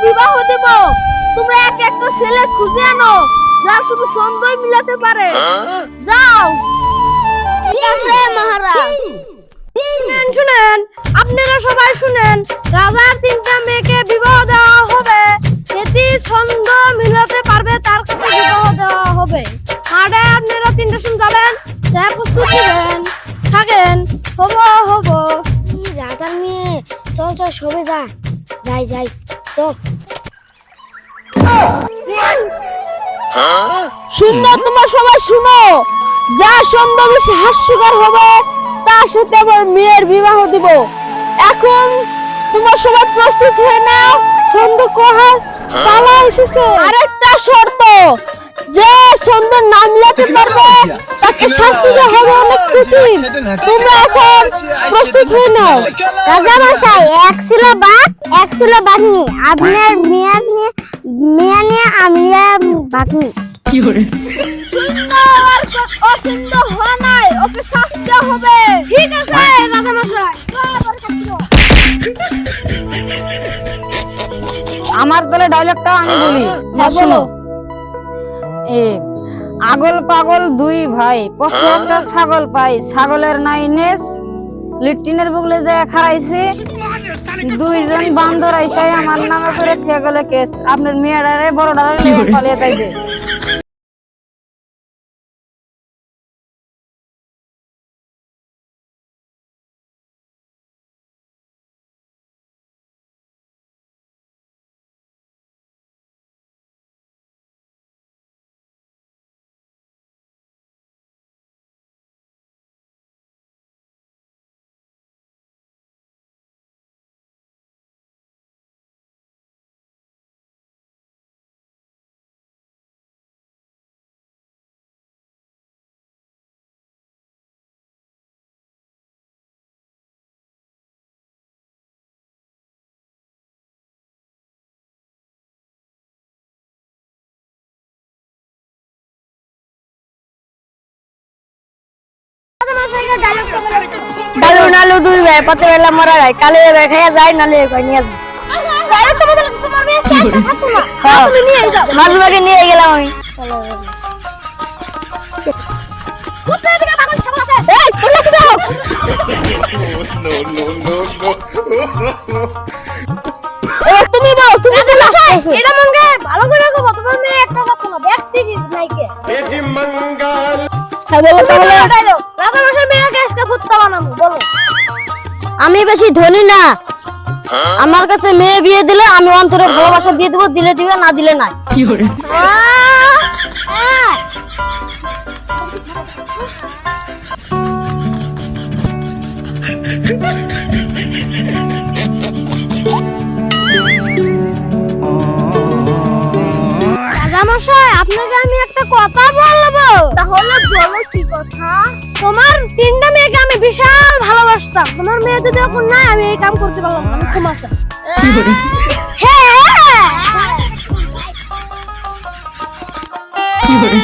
বিবাহ দেব। তোমরা এক একটা ছেলে খুঁজে আনো যা শুধু সন্দেহ মিলাতে পারে। যাও। ঠিক আছে মহারাজ। শুনেন, আপনারা সবাই শুনেন, রাজার 3টা মেয়েকে বিবাহ দেওয়া হবে। যেটি সন্দেহ মিলাতে পারবে তার কাছে বিবাহ দেওয়া হবে। মাঠে আপনারা 3টা শুন যাবেন, সে প্রস্তুত হবেন, থাকেন, হব। রাজার মেয়ে, চল সবে যাই চল। শুনো, তোমরা সবাই শুনো, যা সন্দেহ বেশি হাস্যকর হবে তার সাথে আমার মেয়ের বিবাহ দিব। এখন তোমরা সবাই প্রস্তুত হয়ে নাও, সন্দেহ করার পালা এসেছে। আরেকটা শর্ত, যে সন্দেহ নাম মিলাতে পারবে তাকে শাস্তি দেওয়া হবে অনেক কঠিন। তোমরা এখন প্রস্তুত হয়ে নাও। রাজা মশাই, এক ছিল বাঘ, এক ছিল বাঘনি। আপনার মেয়ে নিয়ে আমি বাঘনি। কি করে? অসিদ্ধ হওয়া নাই, ওকে শাস্তি দেওয়া হবে। ঠিক আছে রাজা মশাই। আমার তাহলে ডায়লগটা আমি বলি। বলো। আগল পাগল 2 ভাই, পথে একটা ছাগল পাই, ছাগলের নাই নেস, লিট্টিনের বুগলে দেয়া খারাইছে, 2 জন বান্দর আইসাই আমার নামে করে থেকে গেলে কেস, আপনার মেয়েটারে বড়টারে লেগে পালিয়ে তাই বেশ। ডালু 2 ভাই, পথে বেলা মরা যায়, কালে খাইয়া যায়, নালে নিয়ে যায়। মালবাগে নিয়ে গেলাম আমি। তুমি দাও, তুমি চলে আসো। এটা মঙ্গে ভালো করে রাখো, তোমার মেয়ে একটা কথা না, ব্যক্তি নাইকে। এটি মঙ্গল। হ্যাঁ বলো তাহলে। রাজা মশাই মেয়েকে আজকে ফুটতা বানাবো, বলো। আমি বেশি ধনী না, আমার কাছে মেয়ে বিয়ে দিলে আমি অন্তরে ভালোবাসা দিয়ে দেবো, দিলে দিবে, না দিলে নাই। কি করে? রাজামশাই, আপনাকে আমি একটা কথা বলবো। তাহলে বলো কি কথা? তোমার 3টা মেয়েকে আমি বিশাল ভালোবাসতাম, তোমার মেয়ে যদি এখন নাই, আমি এই কাম করতে পারলাম না, আমি ক্ষমা চাই। কি করে? হ্যাঁ। কি করে?